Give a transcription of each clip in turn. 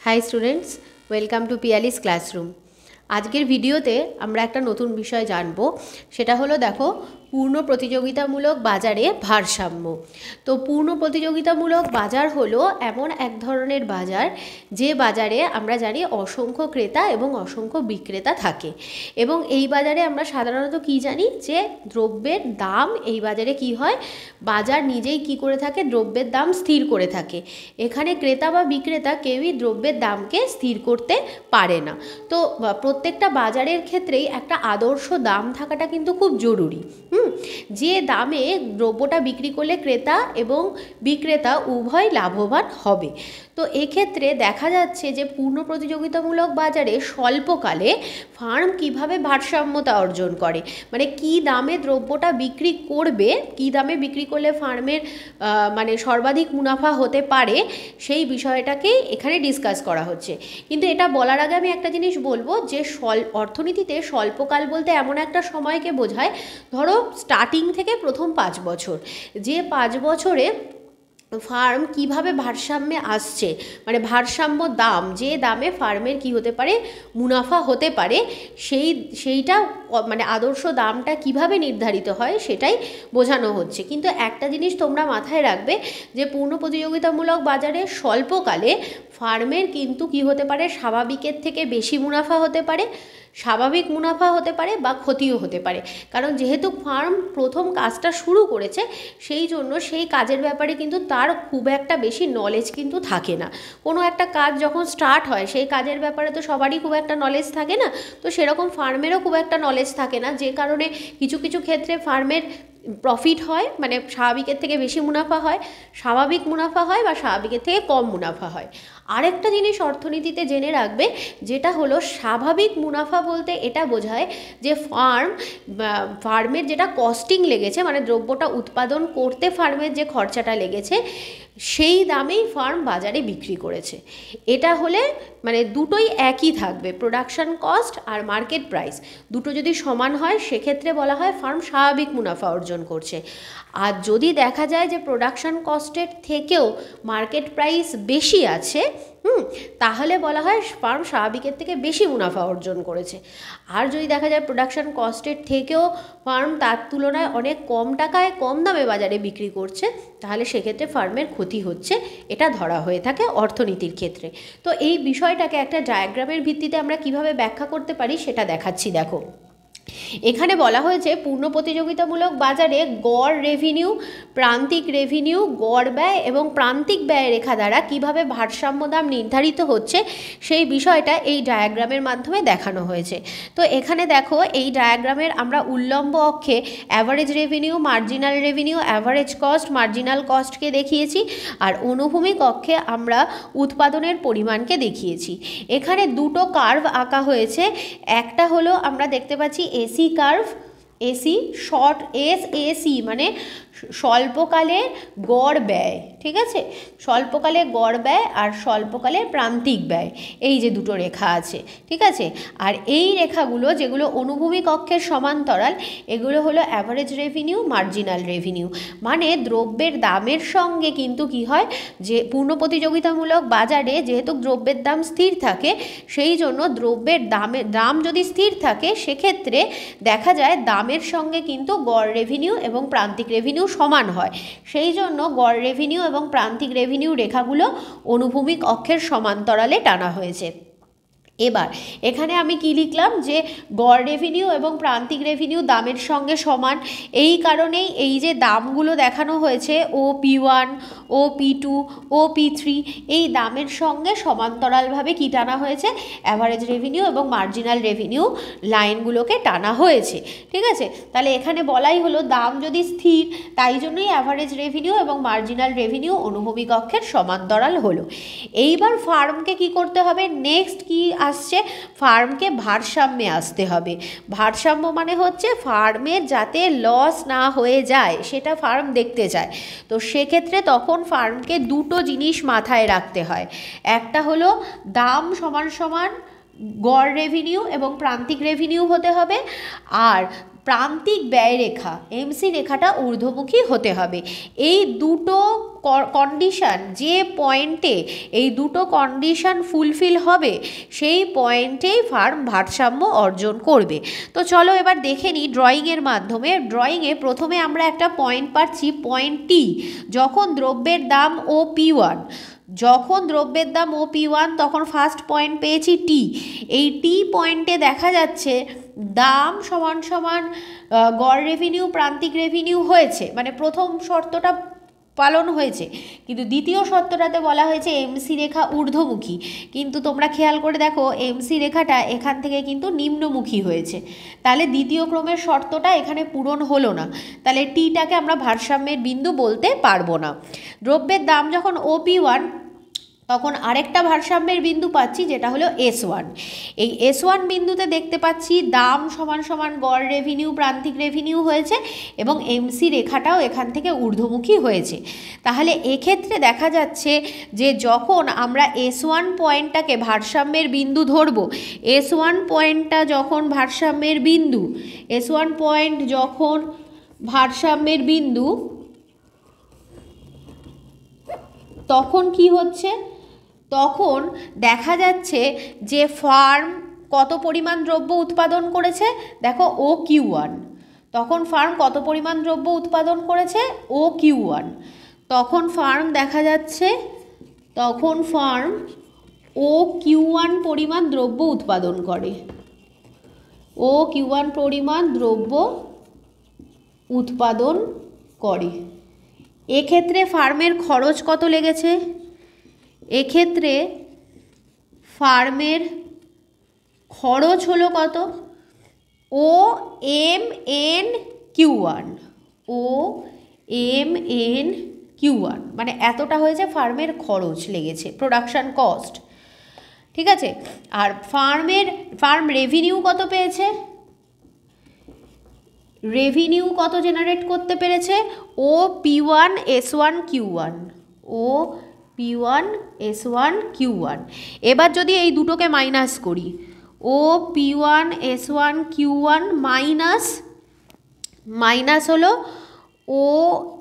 High students, welcome to Piyali's classroom. আজকের ভিডিওতে আমরা একটা নতুন বিষয় জানব, সেটা হলো দেখো পূর্ণ প্রতিযোগিতামূলক বাজারে ভারসাম্য। তো পূর্ণ প্রতিযোগিতামূলক বাজার হলো এমন এক ধরনের বাজার যে বাজারে আমরা জানি অসংখ্য ক্রেতা এবং অসংখ্য বিক্রেতা থাকে, এবং এই বাজারে আমরা সাধারণত কি জানি যে দ্রব্যের দাম এই বাজারে কি হয়, বাজার নিজেই কি করে থাকে, দ্রব্যের দাম স্থির করে থাকে। এখানে ক্রেতা বা বিক্রেতা কেউই দ্রব্যের দামকে স্থির করতে পারে না। তো প্রত্যেকটা বাজারের ক্ষেত্রেই একটা আদর্শ দাম থাকাটা কিন্তু খুব জরুরি। যে দামে দ্রব্যটা বিক্রি করলে ক্রেতা এবং বিক্রেতা উভয় লাভবান হবে। তো এক্ষেত্রে দেখা যাচ্ছে যে পূর্ণ প্রতিযোগিতামূলক বাজারে স্বল্পকালে ফার্ম কিভাবে ভারসাম্যতা অর্জন করে, মানে কি দামে দ্রব্যটা বিক্রি করবে, কি দামে বিক্রি করলে ফার্মের মানে সর্বাধিক মুনাফা হতে পারে, সেই বিষয়টাকেই এখানে ডিসকাস করা হচ্ছে। কিন্তু এটা বলার আগে আমি একটা জিনিস বলবো যে অর্থনীতিতে স্বল্পকাল বলতে এমন একটা সময়কে বোঝায়, ধরো স্টার্টিং থেকে প্রথম 5 বছর, যে 5 বছরে ফার্ম কিভাবে ভারসাম্যে আসছে, মানে ভারসাম্য দাম, যে দামে ফার্মের কি হতে পারে, মুনাফা হতে পারে, সেইটা মানে আদর্শ দামটা কিভাবে নির্ধারিত হয় সেটাই বোঝানো হচ্ছে। কিন্তু একটা জিনিস তোমরা মাথায় রাখবে যে পূর্ণ প্রতিযোগিতামূলক বাজারে স্বল্পকালে ফার্মের কিন্তু কি হতে পারে, স্বাভাবিকের থেকে বেশি মুনাফা হতে পারে, স্বাভাবিক মুনাফা হতে পারে বা ক্ষতিও হতে পারে। কারণ যেহেতু ফার্ম প্রথম কাজটা শুরু করেছে, সেই জন্য সেই কাজের ব্যাপারে কিন্তু তার খুব একটা বেশি নলেজ কিন্তু থাকে না। কোনো একটা কাজ যখন স্টার্ট হয়, সেই কাজের ব্যাপারে তো সবারই খুব একটা নলেজ থাকে না। তো সেরকম ফার্মেরও খুব একটা নলেজ থাকে না, যে কারণে কিছু কিছু ক্ষেত্রে ফার্মের প্রফিট হয়, মানে স্বাভাবিকের থেকে বেশি মুনাফা হয়, স্বাভাবিক মুনাফা হয় বা স্বাভাবিকের থেকে কম মুনাফা হয়। আরেকটা জিনিস অর্থনীতিতে জেনে রাখবে, যেটা হলো স্বাভাবিক মুনাফা বলতে এটা বোঝায় যে ফার্মের যেটা কস্টিং লেগেছে, মানে দ্রব্যটা উৎপাদন করতে ফার্মের যে খরচাটা লেগেছে, সেই দামেই ফার্ম বাজারে বিক্রি করেছে। এটা হলে মানে দুটোই একই থাকবে, প্রোডাকশন কস্ট আর মার্কেট প্রাইস দুটো যদি সমান হয়, সেক্ষেত্রে বলা হয় ফার্ম স্বাভাবিক মুনাফা অর্জন করছে। আর যদি দেখা যায় যে প্রোডাকশন কস্টের থেকেও মার্কেট প্রাইস বেশি আছে, তাহলে বলা হয় ফার্ম স্বাভাবিকের থেকে বেশি মুনাফা অর্জন করেছে। আর যদি দেখা যায় প্রোডাকশন কস্টের থেকেও ফার্ম তার তুলনায় অনেক কম টাকায় কম দামে বাজারে বিক্রি করছে, তাহলে সেক্ষেত্রে ফার্মের ক্ষতি হচ্ছে, এটা ধরা হয়ে থাকে অর্থনীতির ক্ষেত্রে। তো এই বিষয়টাকে একটা ডায়াগ্রামের ভিত্তিতে আমরা কিভাবে ব্যাখ্যা করতে পারি সেটা দেখাচ্ছি। দেখো, এখানে বলা হয়েছে পূর্ণ প্রতিযোগিতামূলক বাজারে গড় রেভিনিউ, প্রান্তিক রেভিনিউ, গড় ব্যয় এবং প্রান্তিক ব্যয় রেখা দ্বারা কীভাবে ভারসাম্য দাম নির্ধারিত হচ্ছে, সেই বিষয়টা এই ডায়াগ্রামের মাধ্যমে দেখানো হয়েছে। তো এখানে দেখো, এই ডায়াগ্রামের আমরা উল্লম্ব অক্ষে average revenue, marginal revenue, average cost, marginal কস্টকে দেখিয়েছি, আর অনুভূমিক অক্ষে আমরা উৎপাদনের পরিমাণকে দেখিয়েছি। এখানে দুটো কার্ভ আঁকা হয়েছে, একটা হলো আমরা দেখতে পাচ্ছি AC curve, AC short AC মানে স্বল্পকালে গড় ব্যয়, ঠিক আছে, স্বল্পকালে গড় ব্যয় আর স্বল্পকালে প্রান্তিক ব্যয়, এই যে দুটো রেখা আছে, ঠিক আছে। আর এই রেখাগুলো যেগুলো অনুভূমিক অক্ষের সমান্তরাল, এগুলো হলো অ্যাভারেজ রেভিনিউ, মার্জিনাল রেভিনিউ। মানে দ্রব্যের দামের সঙ্গে কিন্তু কি হয়, যে পূর্ণ প্রতিযোগিতামূলক বাজারে যেহেতু দ্রব্যের দাম স্থির থাকে, সেই জন্য দ্রব্যের দাম যদি স্থির থাকে, সেক্ষেত্রে দেখা যায় দামের সঙ্গে কিন্তু গড় রেভিনিউ এবং প্রান্তিক রেভিনিউ সমান হয়। সেই জন্য গড় রেভিনিউ এবং প্রান্তিক রেভিনিউ রেখাগুলো অনুভূমিক অক্ষের সমান্তরালে টানা হয়েছে। এবার এখানে আমি কি লিখলাম, যে গড় রেভিনিউ এবং প্রান্তিক রেভিনিউ দামের সঙ্গে সমান, এই কারণেই এই যে দামগুলো দেখানো হয়েছে OP1, OP2, OP3, এই দামের সঙ্গে সমান্তরালভাবে কি টানা হয়েছে, অ্যাভারেজ রেভিনিউ এবং মার্জিনাল রেভিনিউ লাইনগুলোকে টানা হয়েছে, ঠিক আছে। তাহলে এখানে বলাই হলো দাম যদি স্থির, তাই জন্যই অ্যাভারেজ রেভিনিউ এবং মার্জিনাল রেভিনিউ অনুভূমিক অক্ষের সমান্তরাল হলো। এইবার ফার্মকে কি করতে হবে, নেক্সট কি আসছে, ফার্মকে ভারসাম্যে আসতে হবে। ভারসাম্য মানে হচ্ছে ফার্মের যাতে লস না হয়ে যায়, সেটা ফার্ম দেখতে চায়। তো সেক্ষেত্রে তখন ফার্মকে দুটো জিনিস মাথায় রাখতে হয়, একটা হলো দাম সমান সমান গড় রেভিনিউ এবং প্রান্তিক রেভিনিউ হতে হবে, আর প্রান্তিক ব্যয়রেখা এমসি রেখাটা ঊর্ধ্বমুখী হতে হবে। এই দুটো কন্ডিশন, যে পয়েন্টে এই দুটো কন্ডিশন ফুলফিল হবে সেই পয়েন্টেই ফার্ম ভারসাম্য অর্জন করবে। তো চলো এবার দেখে নিই ড্রয়িংয়ের মাধ্যমে। ড্রয়িংয়ে প্রথমে আমরা একটা পয়েন্ট পাচ্ছি, পয়েন্ট টি। যখন দ্রব্যের দাম ও P1, যখন দ্রব্যের দাম ও P1 তখন ফার্স্ট পয়েন্ট পেয়েছি টি। এই টি পয়েন্টে দেখা যাচ্ছে দাম সমান সমান গড় রেভিনিউ প্রান্তিক রেভিনিউ হয়েছে, মানে প্রথম শর্তটা পালন হয়েছে। কিন্তু দ্বিতীয় শর্তটাতে বলা হয়েছে এমসি রেখা ঊর্ধ্বমুখী, কিন্তু তোমরা খেয়াল করে দেখো এমসি রেখাটা এখান থেকে কিন্তু নিম্নমুখী হয়েছে। তাহলে দ্বিতীয় ক্রমের শর্তটা এখানে পূরণ হলো না, তাহলে টিটাকে আমরা ভারসাম্যের বিন্দু বলতে পারবো না। দ্রব্যের দাম যখন OP1 তখন আরেকটা ভারসাম্যের বিন্দু পাচ্ছি, যেটা হলো S1। এই S1 বিন্দুতে দেখতে পাচ্ছি দাম সমান সমান গড় রেভিনিউ প্রান্তিক রেভিনিউ হয়েছে এবং এমসি রেখাটাও এখান থেকে ঊর্ধ্বমুখী হয়েছে। তাহলে এক্ষেত্রে দেখা যাচ্ছে যে যখন আমরা S1 পয়েন্টটাকে ভারসাম্যের বিন্দু ধরব, S1 পয়েন্টটা যখন ভারসাম্যের বিন্দু, S1 পয়েন্ট যখন ভারসাম্যের বিন্দু, তখন কি হচ্ছে, তখন দেখা যাচ্ছে যে ফার্ম কত পরিমাণ দ্রব্য উৎপাদন করেছে, দেখো OQ1। তখন ফার্ম কত পরিমাণ দ্রব্য উৎপাদন করেছে OQ1। তখন ফার্ম দেখা যাচ্ছে, তখন ফার্ম OQ1 পরিমাণ দ্রব্য উৎপাদন করে, OQ1 পরিমাণ দ্রব্য উৎপাদন করে। এক্ষেত্রে ফার্মের খরচ কত লেগেছে, এক্ষেত্রে ফার্মের খরচ হলো কত, OMNQ1, OMNQ1 মানে এতটা হয়েছে ফার্মের খরচ লেগেছে, প্রোডাকশান কস্ট। ঠিক আছে। আর ফার্ম রেভিনিউ কত পেয়েছে, রেভিনিউ কত জেনারেট করতে পেরেছে, OP1S1Q1, OP1S1Q1। এবার যদি এই দুটোকে মাইনাস করি, OP1S1Q1 মাইনাস হলো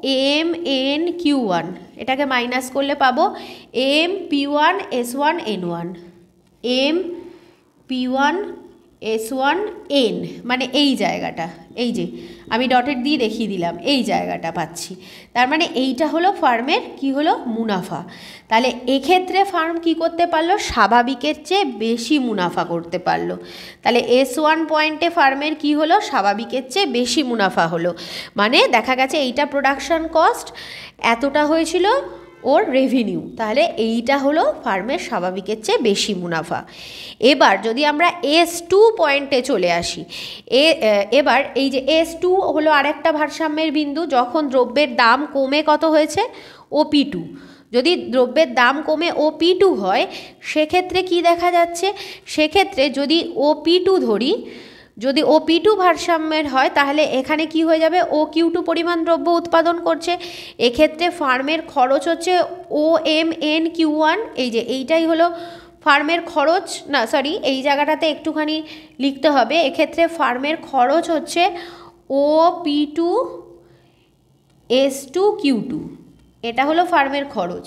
OMNQ1, এটাকে মাইনাস করলে পাবো MP1S1N1, MP1S1N, মানে এই জায়গাটা, এই যে আমি ডটের দিয়ে দেখিয়ে দিলাম, এই জায়গাটা পাচ্ছি। তার মানে এইটা হলো ফার্মের কি হলো, মুনাফা। তাহলে এক্ষেত্রে ফার্ম কি করতে পারলো, স্বাভাবিকের চেয়ে বেশি মুনাফা করতে পারলো। তাহলে S1 পয়েন্টে ফার্মের কি হলো, স্বাভাবিকের চেয়ে বেশি মুনাফা হলো। মানে দেখা গেছে এইটা প্রোডাকশন কস্ট, এতটা হয়েছিল ওর রেভিনিউ, তাহলে এইটা হলো ফার্মের স্বাভাবিকের চেয়ে বেশি মুনাফা। এবার যদি আমরা S2 পয়েন্টে চলে আসি, এবার এই যে S2 হলো আরেকটা ভারসাম্যের বিন্দু, যখন দ্রব্যের দাম কমে কত হয়েছে OP2। যদি দ্রব্যের দাম কমে OP2 হয় সেক্ষেত্রে কি দেখা যাচ্ছে, সেক্ষেত্রে যদি OP2 ধরি, যদি OP2 ভারসাম্যের হয় তাহলে এখানে কি হয়ে যাবে, OQ2 পরিমাণ দ্রব্য উৎপাদন করছে। এক্ষেত্রে ফার্মের খরচ হচ্ছে OMNQ1, এই যে এইটাই হলো ফার্মের খরচ, না সরি এই জায়গাটাতে একটুখানি লিখতে হবে। এক্ষেত্রে ফার্মের খরচ হচ্ছে OP2S2Q2, এটা হলো ফার্মের খরচ।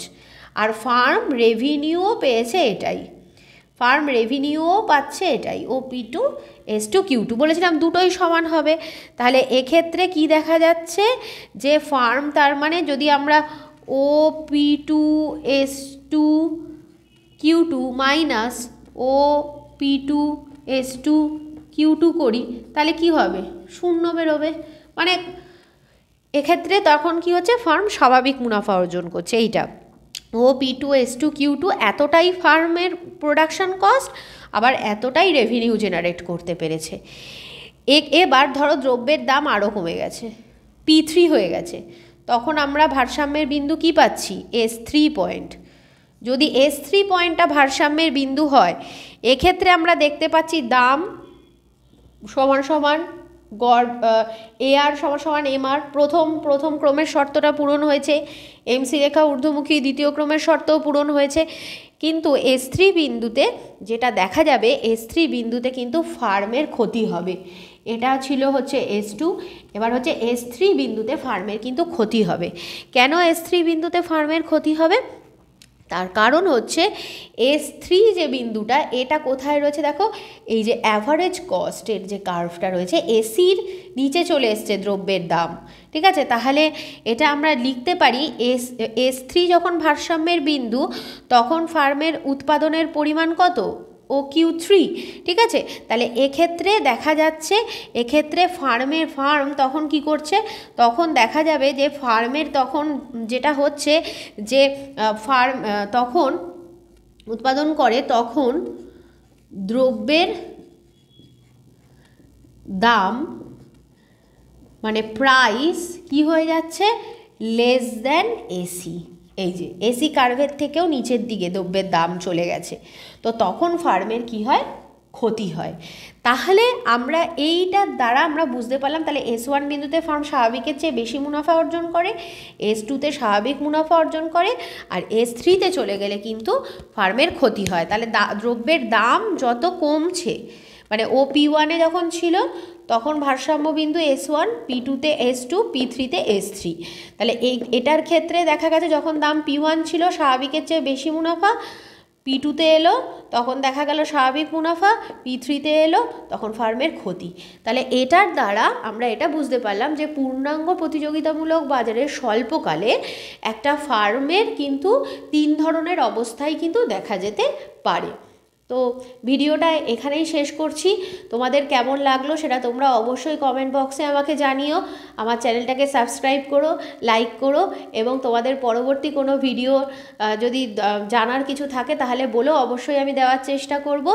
আর ফার্ম রেভিনিউও পেয়েছে এটাই, ফার্ম রেভিনিউও পাচ্ছে এটাই, OP2S2Q2। বলেছিলাম দুটোই সমান হবে। তাহলে এক্ষেত্রে কি দেখা যাচ্ছে যে ফার্ম, তার মানে যদি আমরা OP2S2Q2 মাইনাস OP2S2Q2 করি তাহলে কি হবে, শূন্য বেরোবে। মানে এক্ষেত্রে তখন কি হচ্ছে, ফার্ম স্বাভাবিক মুনাফা অর্জন করছে। এইটা OP2S2Q2 এতটাই ফার্মের প্রোডাকশন কস্ট, আবার এতটাই রেভিনিউ জেনারেট করতে পেরেছে। এবার ধরো দ্রব্যের দাম আরও কমে গেছে, P3 হয়ে গেছে, তখন আমরা ভারসাম্যের বিন্দু কি পাচ্ছি, S3 পয়েন্ট। যদি S3 পয়েন্টটা ভারসাম্যের বিন্দু হয় এক্ষেত্রে আমরা দেখতে পাচ্ছি দাম সমান সমান গড় AR সমান সমান MR। প্রথম ক্রমের শর্তটা পূরণ হয়েছে, এমসি রেখা ঊর্ধ্বমুখী, দ্বিতীয় ক্রমের শর্তও পূরণ হয়েছে। কিন্তু S3 বিন্দুতে যেটা দেখা যাবে, S3 বিন্দুতে কিন্তু ফার্মের ক্ষতি হবে। এটা ছিল হচ্ছে S2, এবার হচ্ছে S3 বিন্দুতে ফার্মের কিন্তু ক্ষতি হবে। কেন S3 বিন্দুতে ফার্মের ক্ষতি হবে? তার কারণ হচ্ছে S3 যে বিন্দুটা, এটা কোথায় রয়েছে দেখো, এই যে অ্যাভারেজ কস্টের যে কার্ভটা রয়েছে, এসির নিচে চলে এসছে দ্রব্যের দাম, ঠিক আছে। তাহলে এটা আমরা লিখতে পারি S3 যখন ভারসাম্যের বিন্দু, তখন ফার্মের উৎপাদনের পরিমাণ কত? OQ3, ঠিক আছে। তাহলে এক্ষেত্রে দেখা যাচ্ছে, এক্ষেত্রে ফার্ম তখন কি করছে, তখন দেখা যাবে যে ফার্মের তখন যেটা হচ্ছে যে ফার্ম তখন উৎপাদন করে, তখন দ্রব্যের দাম মানে প্রাইস কি হয়ে যাচ্ছে, লেস দ্যান এসি। এই যে এসি কার্ভের থেকেও নিচের দিকে দ্রব্যের দাম চলে গেছে, তো তখন ফার্মের কি হয়, ক্ষতি হয়। তাহলে আমরা এইটার দ্বারা আমরা বুঝতে পারলাম, তাহলে S1 বিন্দুতে ফার্ম স্বাভাবিকের চেয়ে বেশি মুনাফা অর্জন করে, S2তে স্বাভাবিক মুনাফা অর্জন করে, আর S3তে চলে গেলে কিন্তু ফার্মের ক্ষতি হয়। তাহলে দ্রব্যের দাম যত কমছে, মানে P1-এ যখন ছিল তখন ভারসাম্য বিন্দু S1, P2-তে S2, P3-তে S3। তাহলে এটার ক্ষেত্রে দেখা গেছে যখন দাম P1 ছিল স্বাভাবিকের চেয়ে বেশি মুনাফা, P2-তে এলো তখন দেখা গেল স্বাভাবিক মুনাফা, P3-তে এলো তখন ফার্মের ক্ষতি। তাহলে এটার দ্বারা আমরা এটা বুঝতে পারলাম যে পূর্ণাঙ্গ প্রতিযোগিতামূলক বাজারে স্বল্পকালে একটা ফার্মের কিন্তু 3 ধরনের অবস্থায় কিন্তু দেখা যেতে পারে। তো ভিডিওটা এখানেই শেষ করছি। তোমাদের কেমন লাগলো সেটা তোমরা অবশ্যই কমেন্ট বক্সে আমাকে জানিও। আমার চ্যানেলটাকে সাবস্ক্রাইব করো, লাইক করো, এবং তোমাদের পরবর্তী কোনো ভিডিও যদি জানার কিছু থাকে তাহলে বলো, অবশ্যই আমি দেওয়ার চেষ্টা করব।